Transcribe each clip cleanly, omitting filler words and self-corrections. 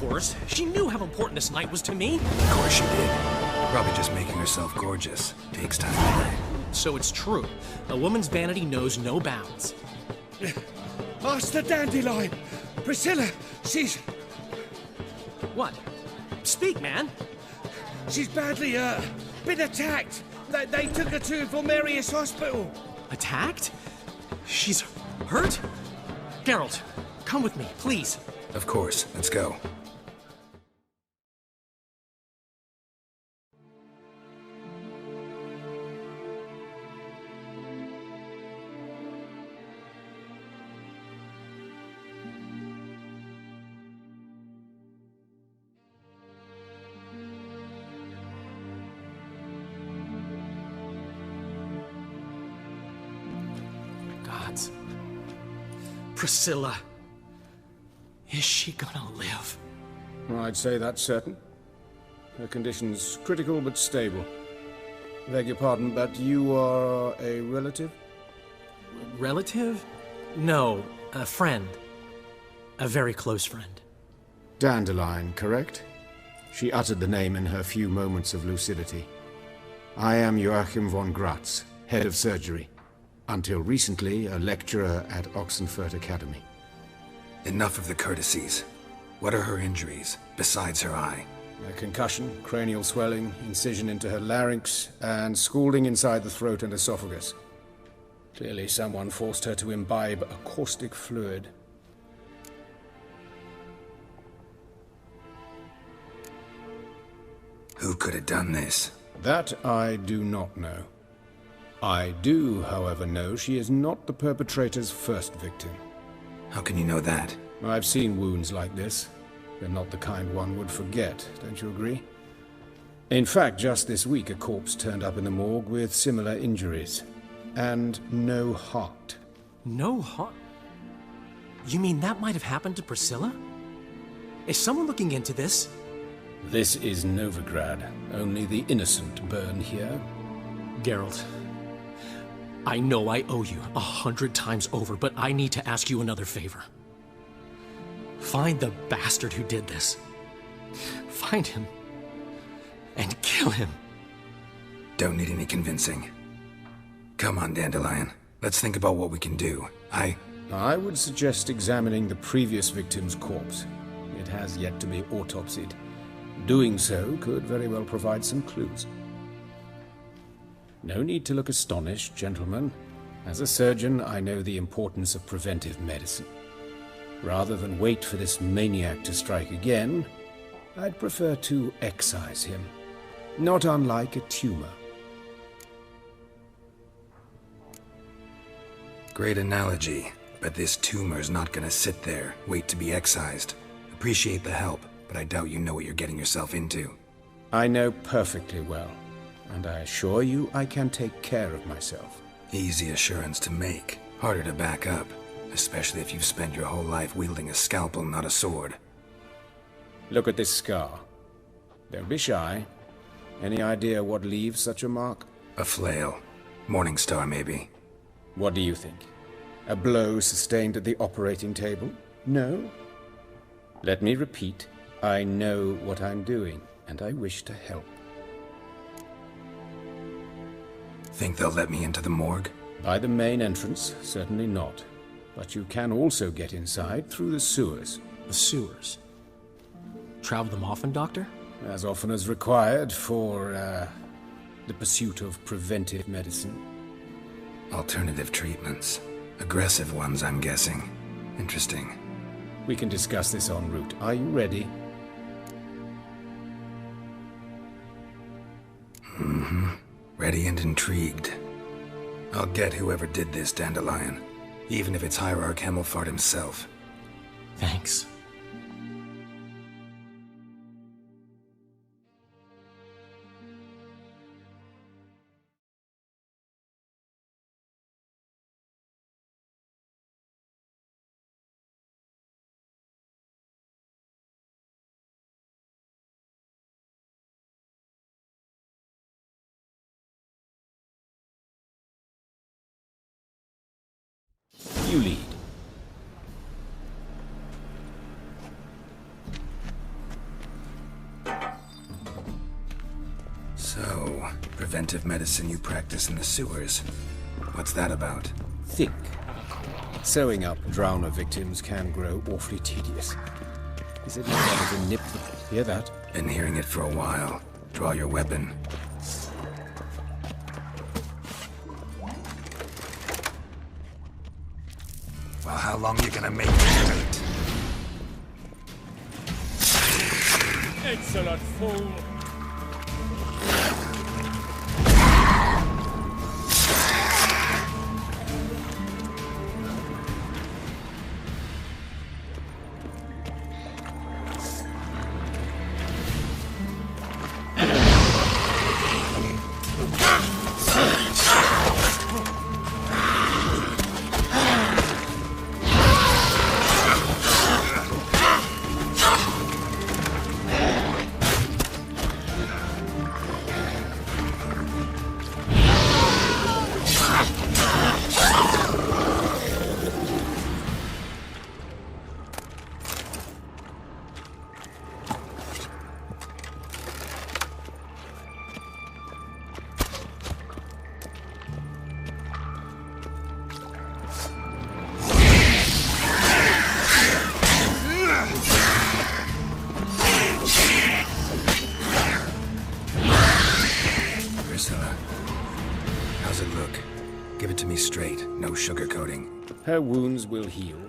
course. She knew how important this night was to me. Of course she did. Probably just making herself gorgeous. Takes time. So it's true. A woman's vanity knows no bounds. Master Dandelion! Priscilla, she's... What? Speak, man. She's badly, been attacked. They took her to Vulmerius Hospital. Attacked? She's hurt? Geralt, come with me, please. Of course. Let's go. Gods. Priscilla. Is she gonna live? I'd say that's certain. Her condition's critical but stable. Beg your pardon, but you are a relative? Relative? No, a friend. A very close friend. Dandelion, correct? She uttered the name in her few moments of lucidity. I am Joachim von Gratz, head of surgery. Until recently, a lecturer at Oxenfurt Academy. Enough of the courtesies. What are her injuries, besides her eye? A concussion, cranial swelling, incision into her larynx, and scalding inside the throat and esophagus. Clearly someone forced her to imbibe a caustic fluid. Who could have done this? That I do not know. I do, however, know she is not the perpetrator's first victim. How can you know that? I've seen wounds like this. They're not the kind one would forget, don't you agree? In fact, just this week a corpse turned up in the morgue with similar injuries. And no heart. No heart? You mean that might have happened to Priscilla? Is someone looking into this? This is Novigrad. Only the innocent burn here. Geralt, I know I owe you 100 times over, but I need to ask you another favor. Find the bastard who did this. Find him. And kill him. Don't need any convincing. Come on, Dandelion. Let's think about what we can do. I would suggest examining the previous victim's corpse. It has yet to be autopsied. Doing so could very well provide some clues. No need to look astonished, gentlemen. As a surgeon, I know the importance of preventive medicine. Rather than wait for this maniac to strike again, I'd prefer to excise him. Not unlike a tumor. Great analogy, but this tumor's not gonna sit there, wait to be excised. Appreciate the help, but I doubt you know what you're getting yourself into. I know perfectly well, and I assure you I can take care of myself. Easy assurance to make, harder to back up, especially if you've spent your whole life wielding a scalpel, not a sword. Look at this scar. Don't be shy. Any idea what leaves such a mark? A flail. Morning star, maybe. What do you think? A blow sustained at the operating table? No? Let me repeat. I know what I'm doing, and I wish to help. Think they'll let me into the morgue? By the main entrance, certainly not. But you can also get inside through the sewers. The sewers? Travel them often, Doctor? As often as required for, the pursuit of preventive medicine. Alternative treatments. Aggressive ones, I'm guessing. Interesting. We can discuss this en route. Are you ready? Mm-hmm. Ready and intrigued. I'll get whoever did this, Dandelion. Even if it's Hierarch Hemmelfart himself. Thanks. You lead. Preventive medicine you practice in the sewers. What's that about? Think. Sewing up drowner victims can grow awfully tedious. Is it not better to nip the... Hear that? Been hearing it for a while. Draw your weapon. Well, how long you gonna make this wait? Excellent fool! How's it look? Give it to me straight, no sugarcoating. Her wounds will heal,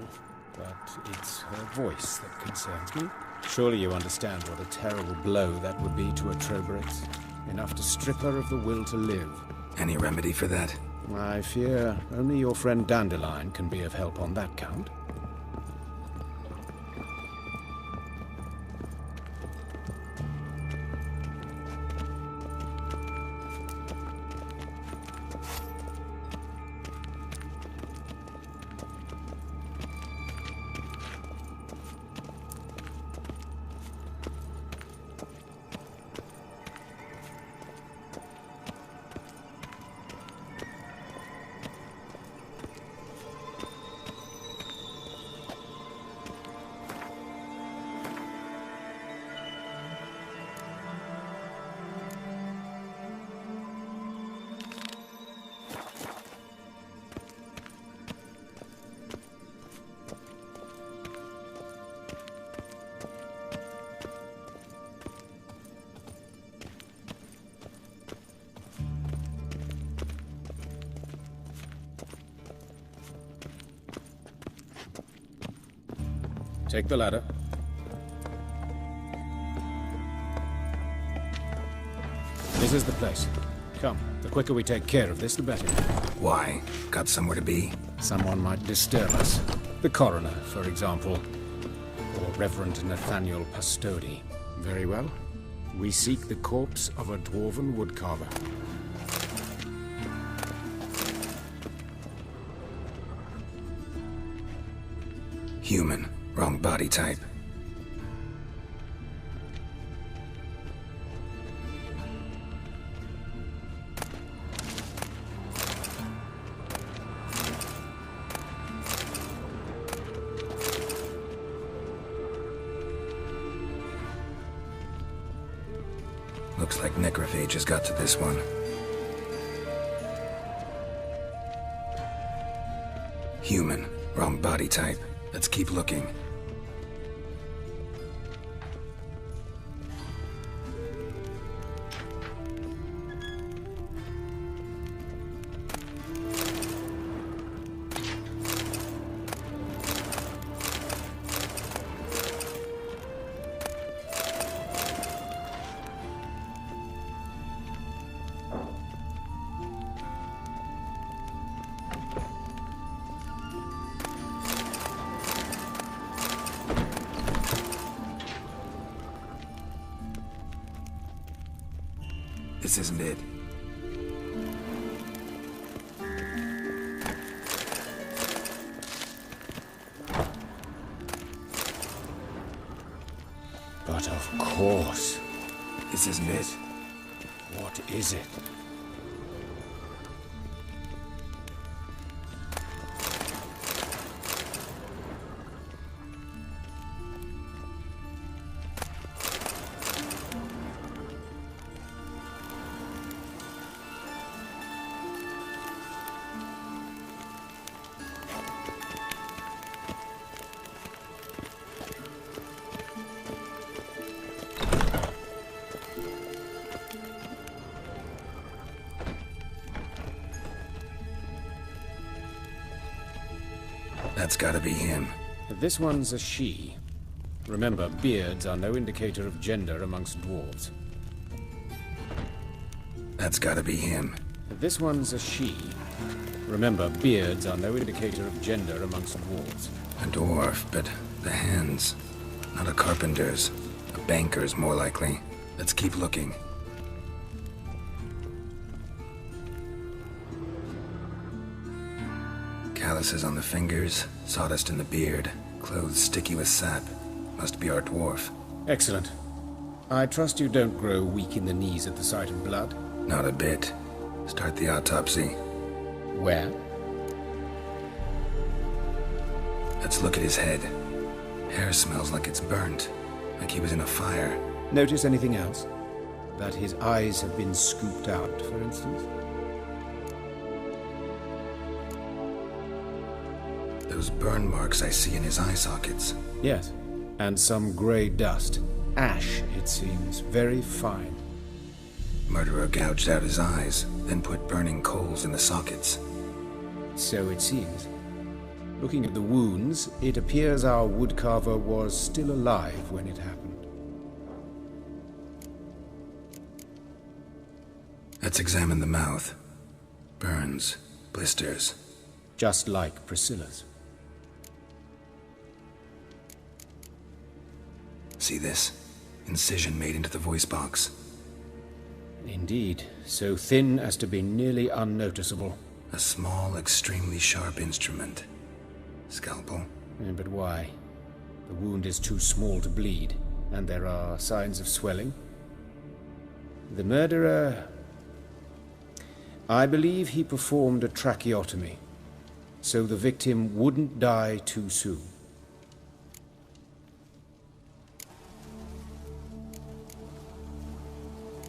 but it's her voice that concerns me. Surely you understand what a terrible blow that would be to a Trobritz. Enough to strip her of the will to live. Any remedy for that? I fear only your friend Dandelion can be of help on that count. Take the ladder. This is the place. Come, the quicker we take care of this, the better. Why? Got somewhere to be? Someone might disturb us. The coroner, for example. Or Reverend Nathaniel Pastodi. Very well. We seek the corpse of a dwarven woodcarver. Human. Wrong body type. Looks like necrophage has got to this one. Human. Wrong body type. Let's keep looking. This isn't it. But of course. This isn't it. What is it? That's gotta be him. This one's a she. Remember, beards are no indicator of gender amongst dwarves. That's gotta be him. This one's a she. Remember, beards are no indicator of gender amongst dwarves. A dwarf, but the hands. Not a carpenter's. A banker's, more likely. Let's keep looking. Calluses on the fingers, sawdust in the beard, clothes sticky with sap. Must be our dwarf. Excellent. I trust you don't grow weak in the knees at the sight of blood. Not a bit. Start the autopsy. Where? Let's look at his head. Hair smells like it's burnt, like he was in a fire. Notice anything else? That his eyes have been scooped out, for instance? Those burn marks I see in his eye sockets. Yes. And some grey dust. Ash, it seems. Very fine. Murderer gouged out his eyes, then put burning coals in the sockets. So it seems. Looking at the wounds, it appears our woodcarver was still alive when it happened. Let's examine the mouth. Burns, blisters. Just like Priscilla's. See this? Incision made into the voice box. Indeed, so thin as to be nearly unnoticeable. A small, extremely sharp instrument. Scalpel. But why? The wound is too small to bleed, and there are signs of swelling. The murderer... I believe he performed a tracheotomy, so the victim wouldn't die too soon.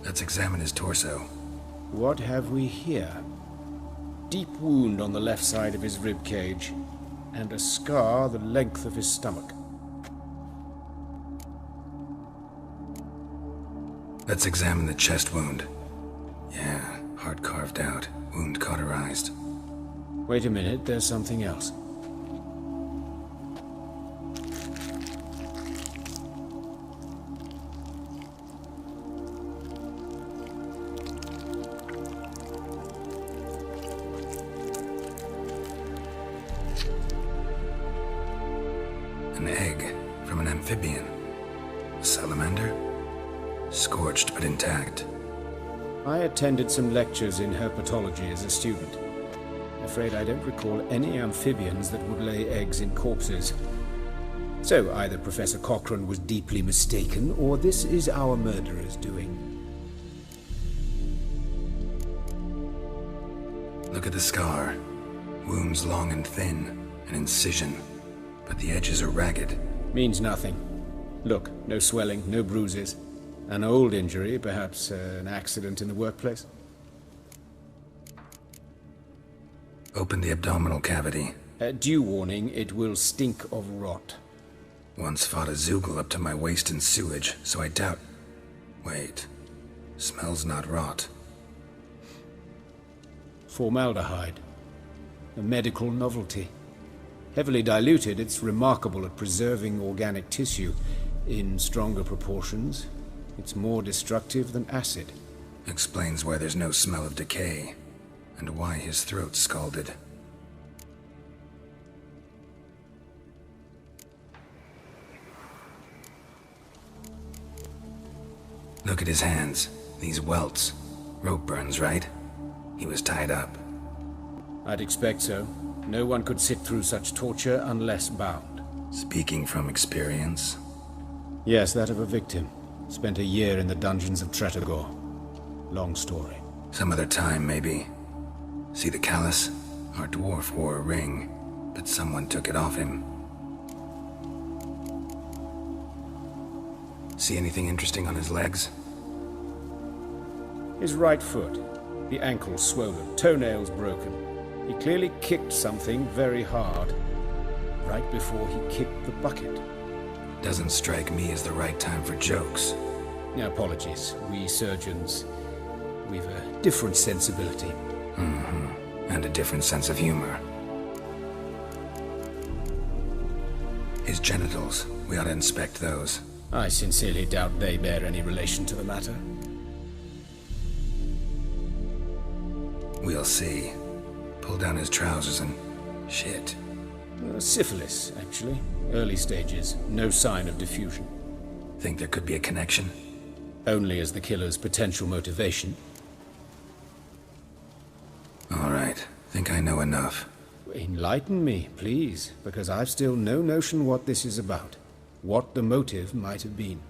Let's examine his torso. What have we here? Deep wound on the left side of his rib cage, and a scar the length of his stomach. Let's examine the chest wound. Yeah, heart carved out, wound cauterized. Wait a minute, there's something else. An egg from an amphibian. A salamander? Scorched but intact. I attended some lectures in herpetology as a student. Afraid I don't recall any amphibians that would lay eggs in corpses. So either Professor Cochrane was deeply mistaken, or this is our murderer's doing. Look at the scar. Wounds long and thin. An incision. But the edges are ragged. Means nothing. Look, no swelling, no bruises. An old injury, perhaps an accident in the workplace. Open the abdominal cavity. Due warning, it will stink of rot. Once fought a Zoogle up to my waist in sewage, so I doubt... Wait. Smells not rot. Formaldehyde. A medical novelty. Heavily diluted, it's remarkable at preserving organic tissue. In stronger proportions, it's more destructive than acid. Explains why there's no smell of decay, and why his throat's scalded. Look at his hands. These welts. Rope burns, right? He was tied up. I'd expect so. No one could sit through such torture unless bound. Speaking from experience? Yes, that of a victim. Spent a year in the dungeons of Tretogor. Long story. Some other time, maybe. See the callus? Our dwarf wore a ring, but someone took it off him. See anything interesting on his legs? His right foot. The ankle swollen, toenails broken. He clearly kicked something very hard, right before he kicked the bucket. Doesn't strike me as the right time for jokes. Apologies. We surgeons, we've a different sensibility. And a different sense of humor. His genitals. We ought to inspect those. I sincerely doubt they bear any relation to the matter. We'll see. Pull down his trousers and... shit. Syphilis, actually. Early stages. No sign of diffusion. Think there could be a connection? Only as the killer's potential motivation. All right. Think I know enough. Enlighten me, please, because I've still no notion what this is about. What the motive might have been.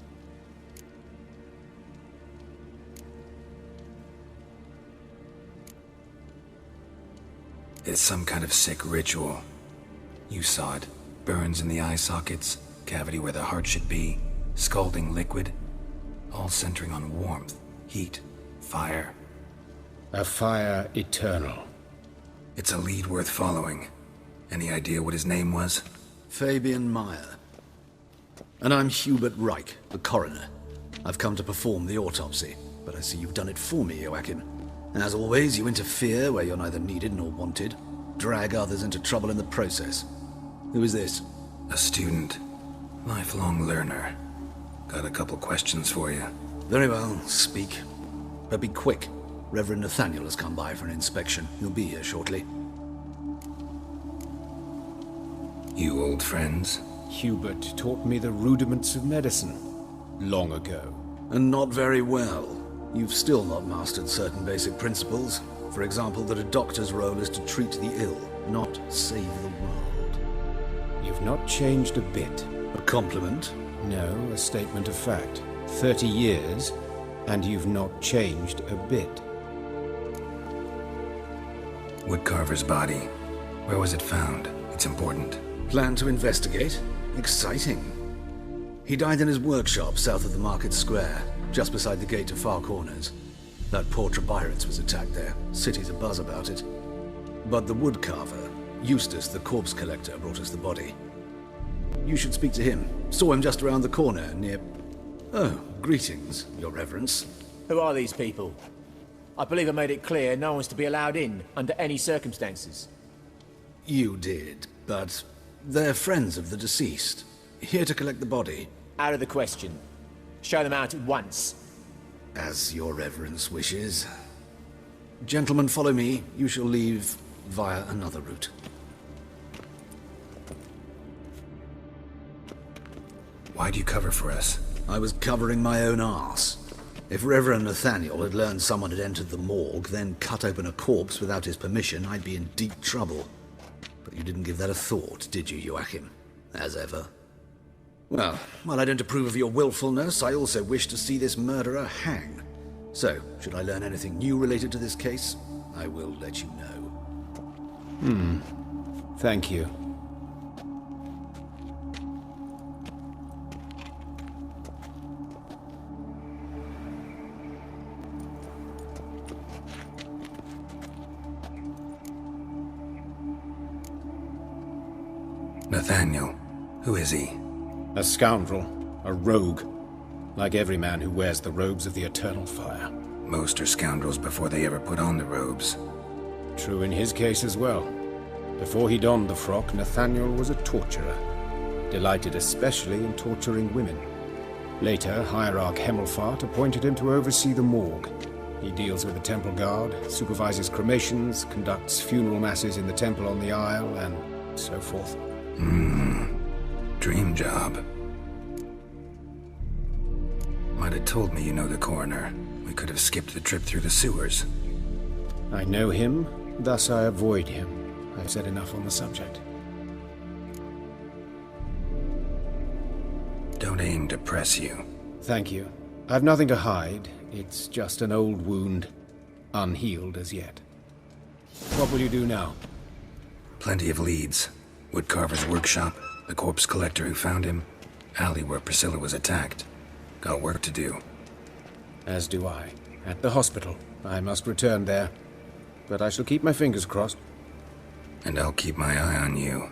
It's some kind of sick ritual. You saw it. Burns in the eye sockets, cavity where the heart should be, scalding liquid. All centering on warmth, heat, fire. A fire eternal. It's a lead worth following. Any idea what his name was? Fabian Meyer. And I'm Hubert Reich, the coroner. I've come to perform the autopsy, but I see you've done it for me, Joachim. As always, you interfere where you're neither needed nor wanted. Drag others into trouble in the process. Who is this? A student. Lifelong learner. Got a couple questions for you. Very well, speak. But be quick. Reverend Nathaniel has come by for an inspection. He'll be here shortly. You old friends? Hubert taught me the rudiments of medicine. Long ago. And not very well. You've still not mastered certain basic principles. For example, that a doctor's role is to treat the ill, not save the world. You've not changed a bit. A compliment? No, a statement of fact. 30 years, and you've not changed a bit. Woodcarver's body. Where was it found? It's important. Plan to investigate? Exciting. He died in his workshop south of the market square, just beside the gate to Far Corners. That poor Trebirates was attacked there. City's abuzz about it. But the woodcarver, Eustace the corpse collector, brought us the body. You should speak to him. Saw him just around the corner near... Oh, greetings, Your Reverence. Who are these people? I believe I made it clear no one's to be allowed in, under any circumstances. You did, but they're friends of the deceased. Here to collect the body. Out of the question. Show them out at once. As Your Reverence wishes. Gentlemen, follow me. You shall leave via another route. Why'd you cover for us? I was covering my own arse. If Reverend Nathaniel had learned someone had entered the morgue, then cut open a corpse without his permission, I'd be in deep trouble. But you didn't give that a thought, did you, Joachim? As ever. Well, while I don't approve of your willfulness, I also wish to see this murderer hang. So, should I learn anything new related to this case, I will let you know. Thank you. Nathaniel. Who is he? A scoundrel. A rogue. Like every man who wears the robes of the Eternal Fire. Most are scoundrels before they ever put on the robes. True in his case as well. Before he donned the frock, Nathaniel was a torturer. Delighted especially in torturing women. Later, Hierarch Hemmelfart appointed him to oversee the morgue. He deals with the temple guard, supervises cremations, conducts funeral masses in the temple on the Isle, and so forth. Dream job. Might have told me you know the coroner. We could have skipped the trip through the sewers. I know him, thus I avoid him. I've said enough on the subject. Don't aim to press you. Thank you. I've nothing to hide. It's just an old wound, unhealed as yet. What will you do now? Plenty of leads. Woodcarver's workshop, the corpse collector who found him, alley where Priscilla was attacked. Got work to do. As do I. At the hospital. I must return there. But I shall keep my fingers crossed. And I'll keep my eye on you.